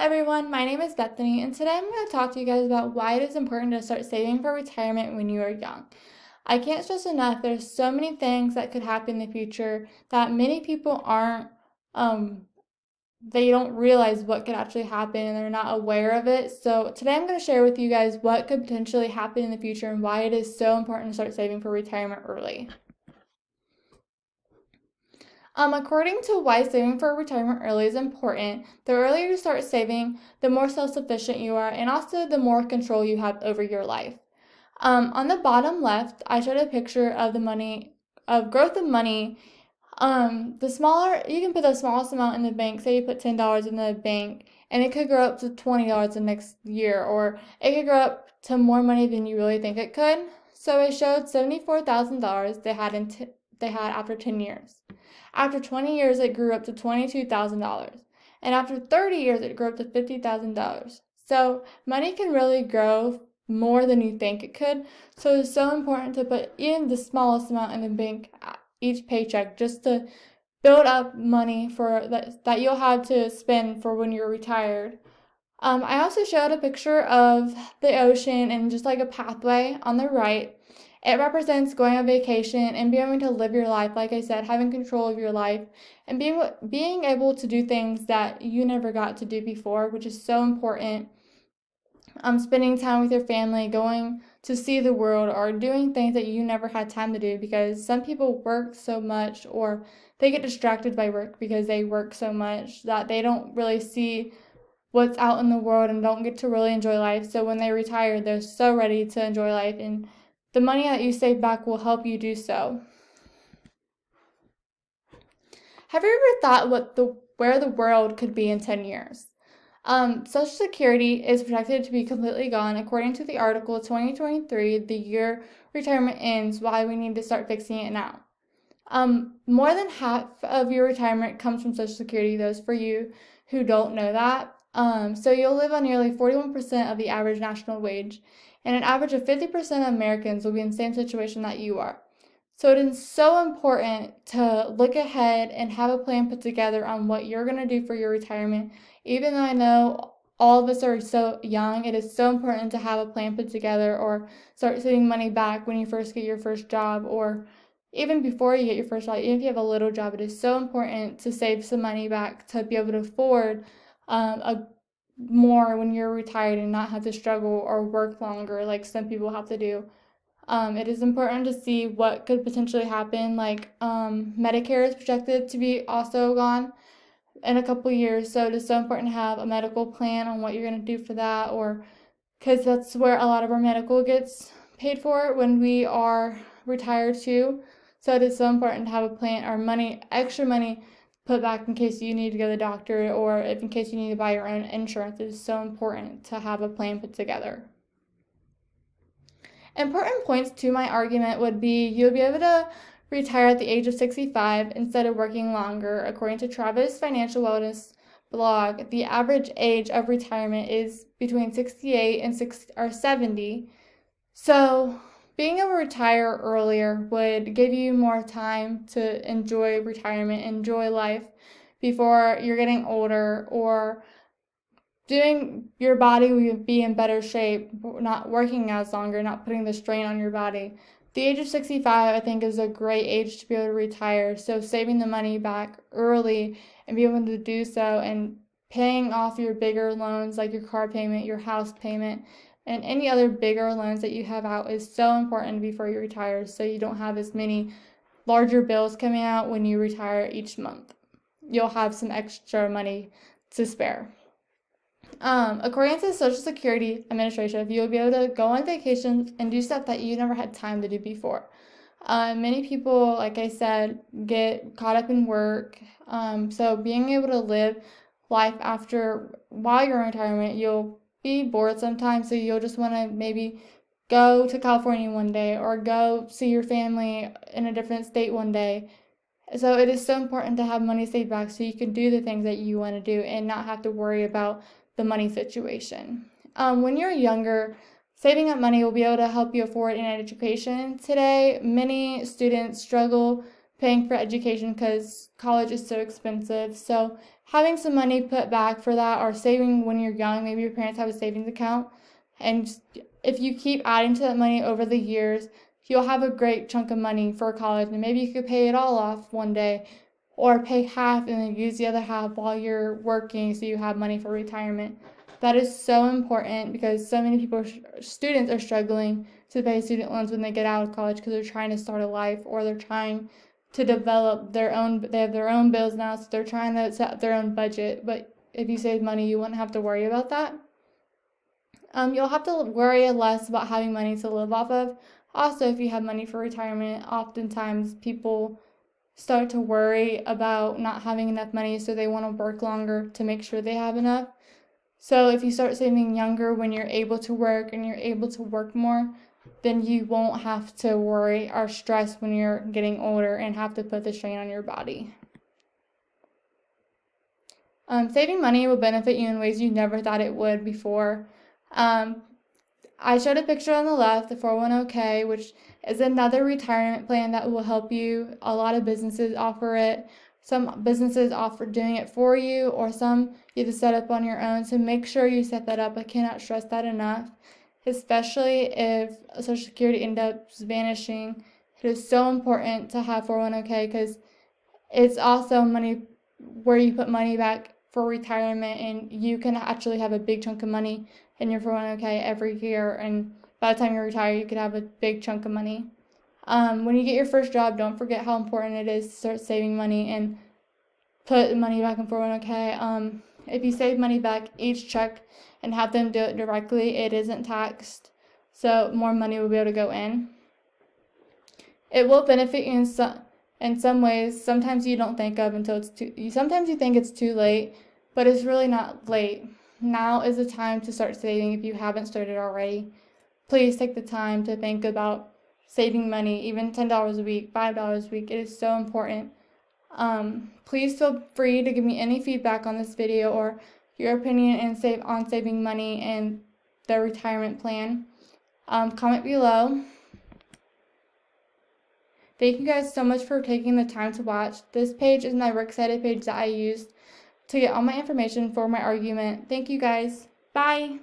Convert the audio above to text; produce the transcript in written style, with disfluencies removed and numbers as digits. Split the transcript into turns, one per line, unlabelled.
everyone, my name is Bethany, and today I'm going to talk to you guys about why it is important to start saving for retirement when you are young. I can't stress enough, there's so many things that could happen in the future that many people they don't realize what could actually happen and they're not aware of it. So today I'm going to share with you guys what could potentially happen in the future and why it is so important to start saving for retirement early. According to why saving for retirement early is important, the earlier you start saving, the more self-sufficient you are, and also the more control you have over your life. On the bottom left, I showed a picture of growth of money. The smaller, you can put the smallest amount in the bank, say you put $10 in the bank, and it could grow up to $20 the next year, or it could grow up to more money than you really think it could. So it showed $74,000 they had after 10 years. After 20 years, it grew up to $22,000. And after 30 years, it grew up to $50,000. So money can really grow more than you think it could. So it's so important to put even the smallest amount in the bank each paycheck just to build up money for that you'll have to spend for when you're retired. I also showed a picture of the ocean and just like a pathway on the right. It represents going on vacation and being able to live your life, like I said, having control of your life and being able to do things that you never got to do before, which is so important. Spending time with your family, going to see the world, or doing things that you never had time to do because some people work so much or they get distracted by work because they work so much that they don't really see what's out in the world and don't get to really enjoy life. So when they retire, they're so ready to enjoy life, and the money that you save back will help you do so. Have you ever thought where the world could be in 10 years? Social Security is projected to be completely gone. According to the article 2023, the year retirement ends, why we need to start fixing it now. More than half of your retirement comes from Social Security, those for you who don't know that. So you'll live on nearly 41% of the average national wage, and an average of 50% of Americans will be in the same situation that you are. So it is so important to look ahead and have a plan put together on what you're going to do for your retirement. Even though I know all of us are so young, it is so important to have a plan put together or start saving money back when you first get your first job, or even before you get your first job. Even if you have a little job, it is so important to save some money back to be able to afford more when you're retired and not have to struggle or work longer like some people have to do. It is important to see what could potentially happen, like Medicare is projected to be also gone in a couple years, so it is so important to have a medical plan on what you're going to do for that, or because that's where a lot of our medical gets paid for when we are retired too. So it is so important to have a plan or extra money put back in case you need to go to the doctor, or if in case you need to buy your own insurance. It is so important to have a plan put together. Important points to my argument would be you'll be able to retire at the age of 65 instead of working longer. According to Travis Financial Wellness blog, the average age of retirement is between 68 and 70. So being able to retire earlier would give you more time to enjoy retirement, enjoy life before you're getting older, or your body will be in better shape, not working as longer, not putting the strain on your body. The age of 65, I think, is a great age to be able to retire. So saving the money back early and be able to do so, and paying off your bigger loans like your car payment, your house payment, and any other bigger loans that you have out is so important before you retire, so you don't have as many larger bills coming out when you retire each month. You'll have some extra money to spare. According to the Social Security Administration, you'll be able to go on vacations and do stuff that you never had time to do before. Many people, like I said, get caught up in work. So being able to live life while you're in retirement, you'll be bored sometimes, so you'll just want to maybe go to California one day or go see your family in a different state one day. So it is so important to have money saved back so you can do the things that you want to do and not have to worry about the money situation. When you're younger, saving up money will be able to help you afford an education. Today, many students struggle paying for education because college is so expensive. So having some money put back for that, or saving when you're young. Maybe your parents have a savings account, and if you keep adding to that money over the years, you'll have a great chunk of money for college, and maybe you could pay it all off one day, or pay half and then use the other half while you're working so you have money for retirement. That is so important because so many students are struggling to pay student loans when they get out of college because they're trying to start a life, or they're trying to develop they have their own bills now, so they're trying to set up their own budget. But if you save money, you wouldn't have to worry about that. You'll have to worry less about having money to live off of. Also, if you have money for retirement, oftentimes people start to worry about not having enough money, so they want to work longer to make sure they have enough. So if you start saving younger when you're able to work and you're able to work more, then you won't have to worry or stress when you're getting older and have to put the strain on your body. Saving money will benefit you in ways you never thought it would before. I showed a picture on the left, the 401k, which is another retirement plan that will help you. A lot of businesses offer it. Some businesses offer doing it for you, or some you have to set up on your own. So make sure you set that up. I cannot stress that enough, especially if Social Security ends up vanishing. It is so important to have 401k because it's also money where you put money back for retirement, and you can actually have a big chunk of money in your 401k every year, and by the time you retire, you could have a big chunk of money. When you get your first job, don't forget how important it is to start saving money and put money back in 401k. If you save money back each check and have them do it directly, it isn't taxed, so more money will be able to go in. It will benefit you in some ways. Sometimes you don't think of until sometimes you think it's too late, but it's really not late. Now is the time to start saving if you haven't started already. Please take the time to think about saving money, even $10 a week, $5 a week. It is so important. Please feel free to give me any feedback on this video or your opinion on saving money and the retirement plan. Comment below. Thank you guys so much for taking the time to watch. This page is my works cited page that I used to get all my information for my argument. Thank you guys. Bye.